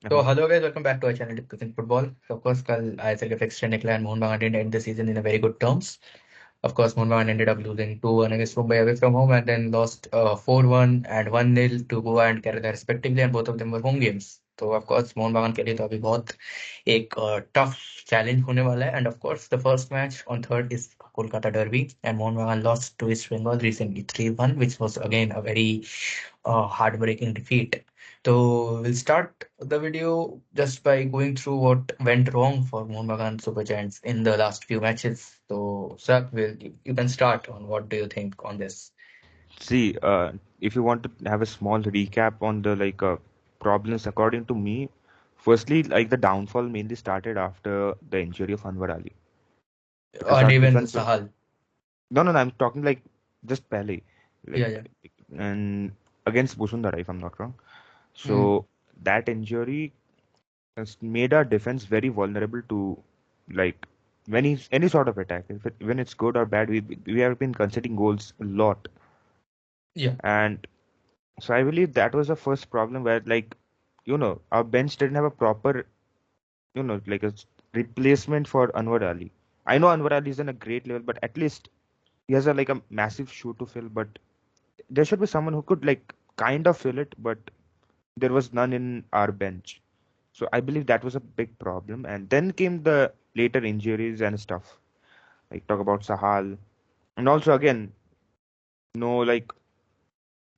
So Uh-huh. hello guys, welcome back to our channel discussing football. So of course, कल ISL के fixture निकला and Mohun Bagan didn't end the season in a very good terms. Of course, Mohun Bagan ended up losing 2-1 against Mumbai away from home and then lost 4-1 and 1-0 to Goa and Kerala respectively, and both of them were home games. So of course, Mohun Bagan के लिए तो अभी बहुत एक tough challenge होने वाला है. And of course, the first match on third is Kolkata Derby, and Mohun Bagan lost to East Bengal recently 3-1, which was again a very heartbreaking defeat. So we'll start the video just by going through what went wrong for Mohun Bagan Supergiants in the last few matches. So, Sak, you can start on what do you think on this? See, if you want to have a small recap on the problems, according to me, firstly, like the downfall mainly started after the injury of Anwar Ali because our And even defense. Sahal. No, I'm talking like just Pele, Yeah, like yeah. and against Bosundara, if I'm not wrong. Mm. So that injury has made our defense very vulnerable to like any sort of attack. When it's good or bad, we have been conceding goals a lot, Yeah. and so I believe that was the first problem where our bench didn't have a proper like replacement for Anwar Ali. I know Anwar Ali is in a great level, but at least he has a massive shoe to fill. But there should be someone who could like kind of fill it, but there was none in our bench. So I believe that was a big problem. And then came the later injuries and stuff. Like talk about Sahal. And also again, no like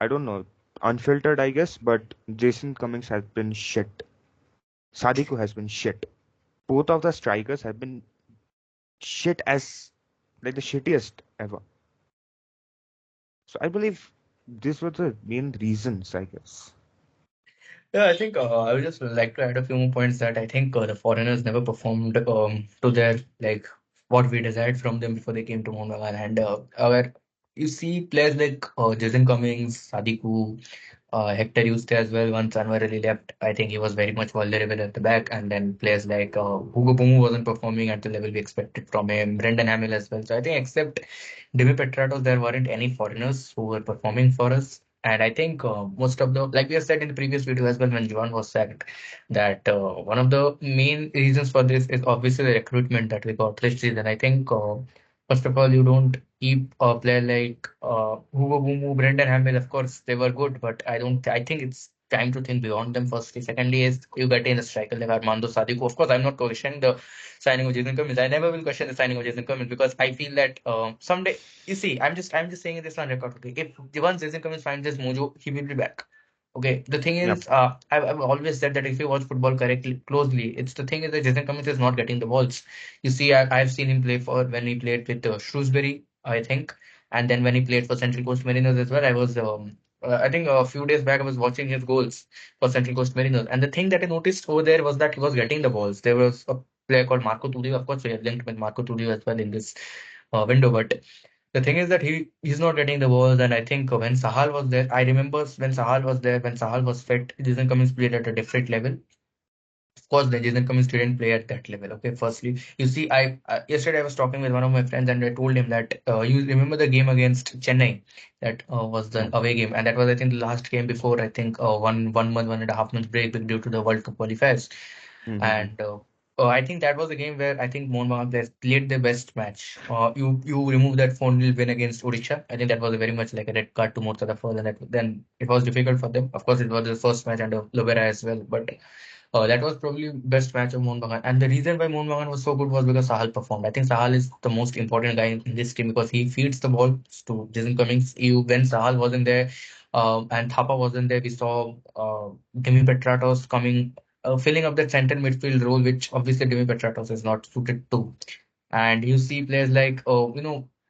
I don't know, unfiltered I guess, but Jason Cummings has been shit. Sadiku has been shit. Both of the strikers have been shit as like the shittiest ever. So I believe these were the main reasons, I guess. Yeah, I think I would just like to add a few more points that I think the foreigners never performed to their like what we desired from them before they came to Mohun Bagan. And our, you see players like Jason Cummings, Sadiku, Hector used to as well once Anwar Ali left. I think he was very much vulnerable at the back, and then players like Hugo Bumu wasn't performing at the level we expected from him. Brendan Hamill as well. So I think except Dimi Petratos, there weren't any foreigners who were performing for us. And I think most of the, like we have said in the previous video as well, when Juan was sacked, that one of the main reasons for this is obviously the recruitment that we got this season. I think, first of all, you don't keep a player like Hugo Bumu, Brendan Hamill. Of course, they were good, but I don't. I think it's time to think beyond them. Firstly, secondly, is you get in a striker like Armando Sadiku. Of course, I'm not questioning the signing of Jason Cummins. I never will question the signing of Jason Cummins because I feel that someday, you see, I'm just saying this on record. Okay, if once Jason Cummins finds his mojo, he will be back. Okay, the thing Yep. is, I've always said that if you watch football correctly, closely, it's the thing is that Jason Cummins is not getting the balls. You see, I've seen him play for when he played with Shrewsbury, I think, and then when he played for Central Coast Mariners as well. I think a few days back, I was watching his goals for Central Coast Mariners, and the thing that I noticed over there was that he was getting the balls. There was a player called Marco Tulio. Of course, we have linked with Marco Tulio as well in this window, but the thing is that he's not getting the balls, and I think when Sahal was there, I remember when Sahal was there, when Sahal was fit, Jason Cummins played at a different level. Of course, the Jason Cummins didn't play at that level. Okay, firstly, you see, I yesterday I was talking with one of my friends, and I told him that you remember the game against Chennai, that was the Mm. away game, and that was I think the last game before I think one month, 1.5 months break due to the World Cup qualifiers. Mm-hmm. And I think that was a game where I think Mohun Bagan players played their best match. You remove that 4-0 win against Odisha. I think that was very much like a red card to Murtada Fall, and that, then it was difficult for them. Of course, it was the first match under Lovera as well, but that was probably best match of Mohun Bagan. And the reason why Mohun Bagan was so good was because Sahal performed. I think Sahal is the most important guy in this team because he feeds the ball to Jason Cummings. When Sahal wasn't there and Thapa wasn't there, we saw Demi Petratos coming, filling up that center midfield role, which obviously Demi Petratos is not suited to. And you see players like,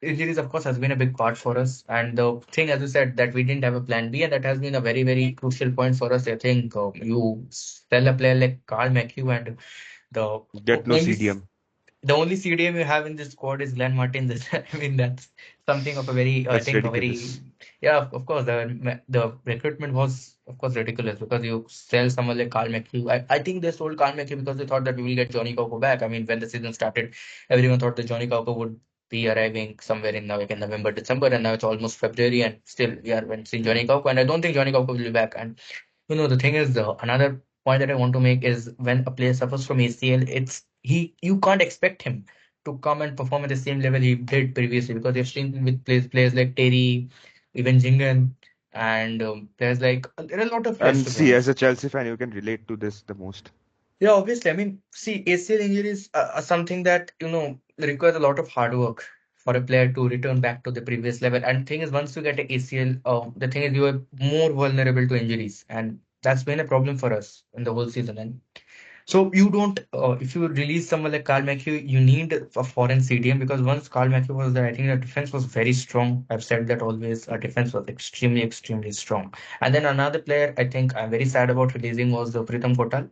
injuries, of course, has been a big part for us. And the thing, as you said, that we didn't have a plan B, and that has been a very, very crucial point for us. I think you sell a player like Carl McHugh, and the Get no only CDM. the only CDM you have in this squad is Glenn Martin. I mean, that's something of a very, I That's think, a very, ridiculous. yeah, of course, the recruitment was, of course, ridiculous because you sell someone like Carl McHugh. I think they sold Carl McHugh because they thought that we will get Johnny Coco back. I mean, when the season started, everyone thought that Johnny Coco would be arriving somewhere in now, like in November, December, and now it's almost February, and still we are seeing Johnny Coco, and I don't think Johnny Coco will be back. And the thing is, another point that I want to make is when a player suffers from ACL, you can't expect him to come and perform at the same level he did previously, because you've seen with players like Terry, even Jingen, and players like there are a lot of players, And to be see, as honest. a Chelsea fan, you can relate to this the most. Yeah, obviously. I mean, see, ACL injuries are something that, requires a lot of hard work for a player to return back to the previous level. And thing is, once you get an ACL, the thing is you are more vulnerable to injuries, and that's been a problem for us in the whole season. And so you don't, if you release someone like Carl Mackey, you need a foreign CDM, because once Carl Mackey was there, I think the defense was very strong. I've said that always. Our defense was extremely, extremely strong. And then another player I think I'm very sad about releasing was the Pritam Kotal,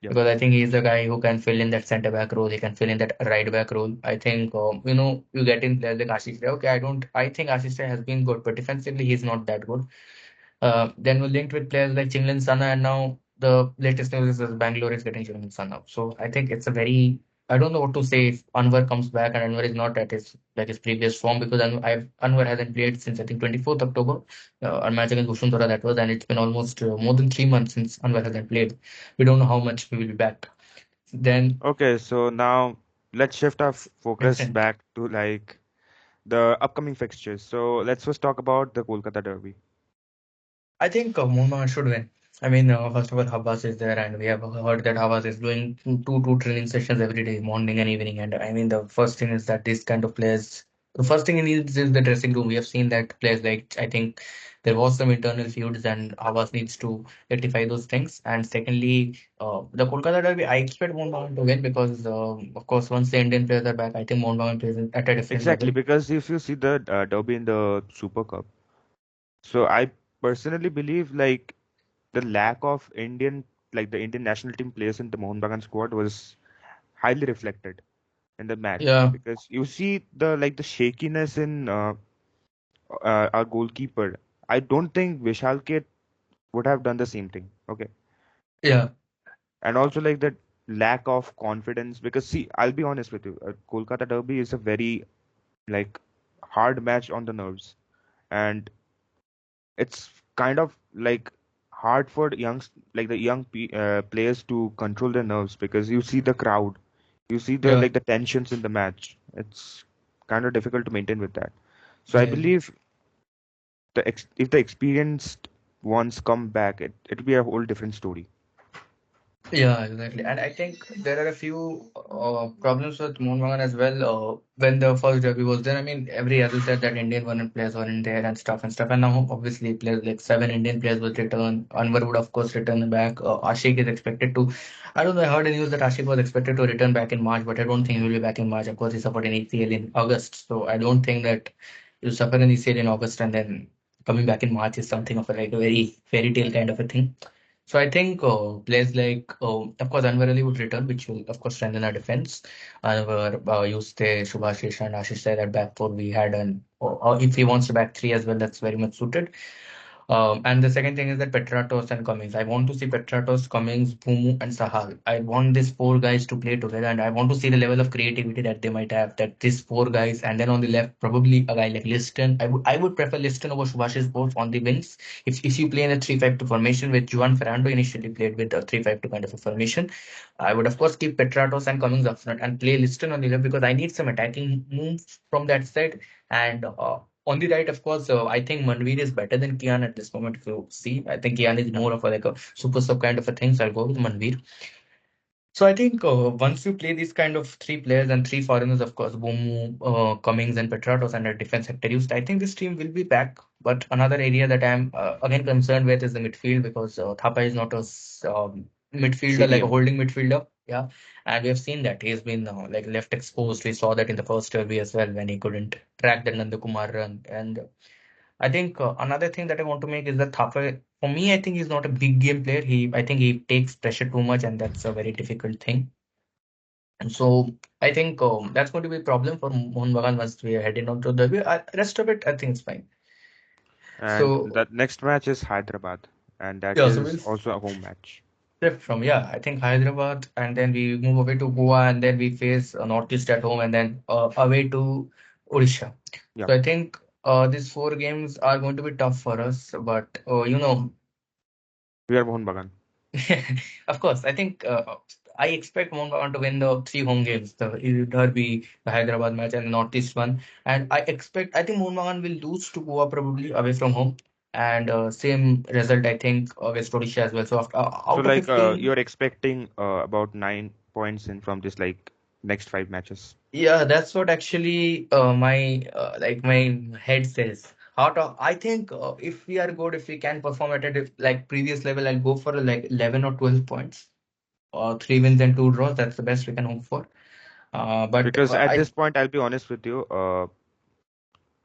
Yep. because I think he's the guy who can fill in that center back role. He can fill in that right back role. I think, you get in players like Ashish Rai. Okay, I think Ashish Rai has been good, but defensively he's not that good. Then we linked with players like Chinglen Sana, and now the latest news is Bangalore is getting Chinglen Sana. So I think it's a very, I don't know what to say if Anwar comes back and Anwar is not at his previous form, because Anwar hasn't played since I think 24th October, a match against Bhushan that was, and it's been almost more than 3 months since Anwar hasn't played. We don't know how much he will be back. Then Okay, so now let's shift our focus Vincent. back to like the upcoming fixtures. So let's first talk about the Kolkata Derby. I think Mohun should win. I mean, first of all, Havas is there, and we have heard that Havas is doing two training sessions every day, morning and evening. And I mean, the first thing is that this kind of players, the first thing he needs is the dressing room. We have seen that players like, I think there was some internal feuds, and Havas needs to rectify those things. And secondly, the Kolkata Derby, I expect Mohun Bagan to win, because, of course, once the Indian players are back, I think Mohun Bagan plays at a different Exactly, level. because if you see the derby in the Super Cup, so I personally believe like the lack of the Indian national team players in the Mohun Bagan squad was highly reflected in the match Yeah, because you see the shakiness in our goalkeeper. I don't think Vishal Kit would have done the same thing. Okay, yeah, and also like the lack of confidence because see, I'll be honest with you, Kolkata Derby is a very like hard match on the nerves, and it's kind of like hard for the young players to control their nerves because you see the crowd, you see the yeah, like the tensions in the match. It's kind of difficult to maintain with that. So I yeah. believe if the experienced ones come back, it'll be a whole different story. Yeah, exactly. And I think there are a few problems with Mohun Bagan as well. When the first derby was there, I mean, every other said that Indian one players were in there and stuff and stuff. And now, obviously, players like seven Indian players will return. Anwar would, of course, return back. Ashik is expected to. I don't know. I heard a news that Ashik was expected to return back in March, but I don't think he will be back in March. Of course, he suffered an ACL in August, so I don't think that you suffer an ACL in August and then coming back in March is something of a very fairy tale kind of a thing. So I think players like, of course, Anwar Ali would return, which will, of course, strengthen our defense. Anwar, Yuste, Subhashish, and Ashish said that back four we had, and if he wants to back three as well, that's very much suited. And the second thing is that Petratos and Cummings. I want to see Petratos, Cummings, Bumu, and Sahal. I want these four guys to play together, and I want to see the level of creativity that they might have. That these four guys, and then on the left, probably a guy like Liston. I would prefer Liston over Subhashish both on the wings. If you play in a 3-5-2 formation, which Juan Ferrando initially played with a 3-5-2 kind of a formation, I would of course keep Petratos and Cummings up front and play Liston on the left, because I need some attacking moves from that side. And on the right, of course, I think Manveer is better than Kian at this moment. If you see, I think Kian is Yeah. more of a super sub kind of a thing. So I'll go with Manveer. So I think once you play these kind of three players and three foreigners, of course, Bomu, Cummings, and Petratos, and a defense sector used, I think this team will be back. But another area that I'm again concerned with is the midfield, because Thapa is not a midfielder, like a CDM. holding midfielder. Yeah, and we have seen that he's been like left exposed. We saw that in the first derby as well when he couldn't track the Nandakumar run. And I think another thing that I want to make is that Thapa, for me, I think he's not a big game player. I think he takes pressure too much, and that's a very difficult thing. And so I think that's going to be a problem for Mohun Bagan once we are heading on to the rest of it. I think it's fine. And So the next match is Hyderabad, and that yeah, so is we'll also a home match. shift from, yeah, I think Hyderabad, and then we move away to Goa, and then we face Northeast at home, and then away to Odisha. Yeah, So I think these four games are going to be tough for us, but we are Mohun Bagan. Of course, I think I expect Mohun Bagan to win the three home games, the Derby, the Hyderabad match, and the Northeast one. And I think Mohun Bagan will lose to Goa probably away from home. And same result, I think, West Odisha as well. So after, So out of 15, you're expecting about 9 points in from this like next 5 matches. yeah, that's what actually my head says. Out of, I think if we are good, if we can perform at a like previous level, I'll go for like 11 or 12 points. Three wins and two draws. That's the best we can hope for. But Because at I this point, I'll be honest with you,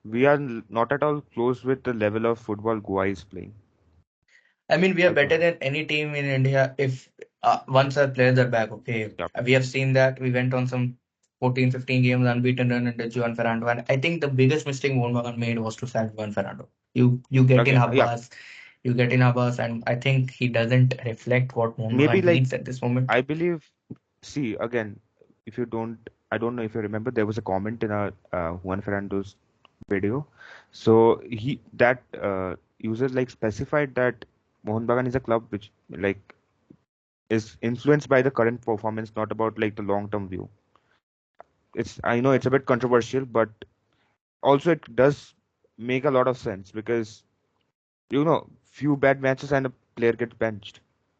we are not at all close with the level of football Goa is playing. I mean, we are I'll be better honest. than any team in India if once our players are back. Okay, Yeah. we have seen that we went on some 14, 15 games unbeaten run under Juan Ferrando, and I think the biggest mistake Mohun Bagan made was to sign Juan Ferrando. You get in Again, yeah. Abbas, you get in Abbas, and I think he doesn't reflect what Mohun Maybe Bagan like needs at this moment. I believe. See again, if you don't, I don't know if you remember, there was a comment in our Juan Fernando's video. So he that user like specified that Mohun Bagan is a club which like is influenced by the current performance, not about like the long term view. It's I know it's a bit controversial, but also it does make a lot of sense because few bad matches and a player gets benched.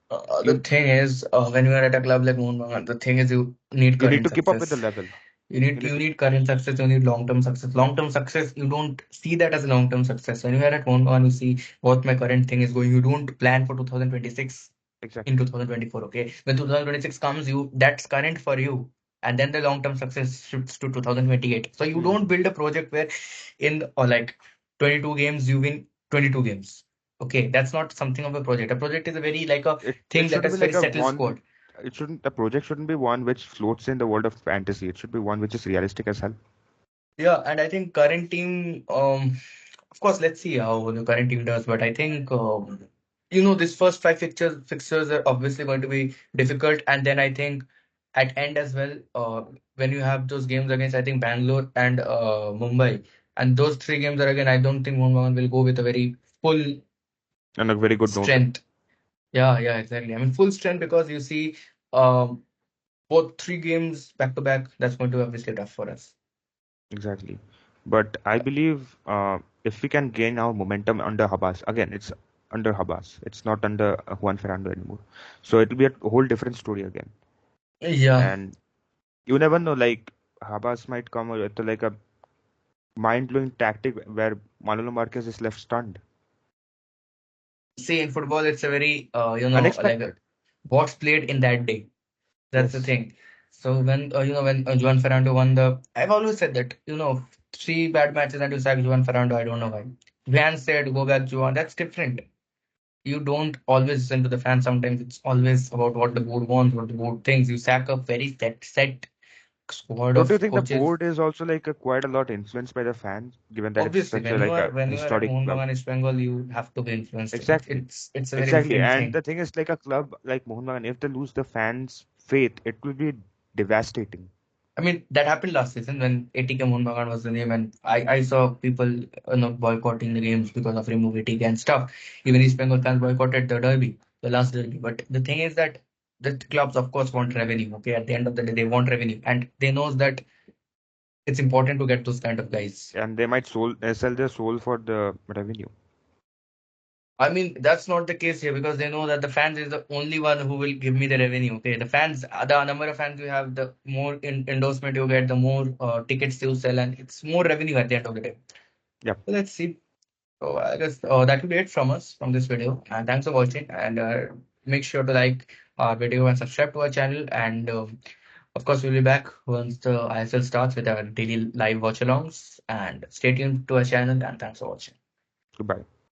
The You thing is, when you are at a club like Mohun Bagan, the thing is you need you need current to keep up with the success. level. You need You to need current success, you need long-term success. Long-term success, you don't see that as a long-term success. When you are at Mohun Bagan, you see what my current thing is going. You don't plan for 2026 in exactly 2024. Okay, when 2026 comes, you that's current for you, and then the long-term success shifts to 2028. So you don't hmm build a project where in or like 22 games you win 22 games. Okay, that's not something of a project. A project is a very like a it thing that shouldn't is be very like a settled one. squad. It shouldn't the project shouldn't be one which floats in the world of fantasy. It should be one which is realistic as hell. Yeah, and I think current team, of course, let's see how the current team does. But I think, this first five fixtures are obviously going to be difficult. And then I think at end as well, when you have those games against, I think Bangalore and Mumbai, and those three games are again, I don't think Mohun Bagan will go with a very full And a very good note. strength. Yeah, yeah, exactly. I mean, full strength because you see, um, both three games back to back. That's going to be obviously tough for us. Exactly. But I believe if we can gain our momentum under Habas, again, it's under Habas. It's not under Juan Fernando anymore. So it'll be a whole different story again. Yeah. And you never know, like Habas might come with like a mind-blowing tactic where Manolo Marquez is left stunned. See, in football, it's a very, Unexpected. what's played in that day. That's the Yes. thing. So when, when Juan Ferrando won I've always said that, three bad matches and you sack Juan Ferrando, I don't know why. Fans said, go back, Juan. That's different. You don't always listen to the fans. Sometimes it's always about what the board wants, what the board thinks. You sack a very set squad Don't you of think the coaches. board is also like quite a lot influenced by the fans, given that it's Obviously, such a like a when you are at historic Mohun club? Bagan East Bengal, you have to be influenced. Exactly. It's a very Exactly. different And thing. the thing is, like a club like Mohun Bagan, if they lose the fans' faith, it will be devastating. I mean, that happened last season when ATK Mohun Bagan was the name, and I saw people boycotting the games because of remove ATK and stuff. Even East Bengal fans boycotted the derby, the last derby. But the thing is that the clubs, of course, want revenue. Okay, at the end of the day, they want revenue, and they knows that it's important to get those kind of guys. And they might sell their soul for the revenue. I mean, that's not the case here because they know that the fans is the only one who will give me the revenue. Okay, the fans, the number of fans you have, the more endorsement you get, the more tickets you sell, and it's more revenue at the end of the day. Yeah. So let's see. So I guess that will be it from us from this video. And thanks for watching. And make sure to like our video and subscribe to our channel. And of course, we'll be back once the ISL starts with our daily live watch alongs. And stay tuned to our channel. And thanks for watching. Goodbye.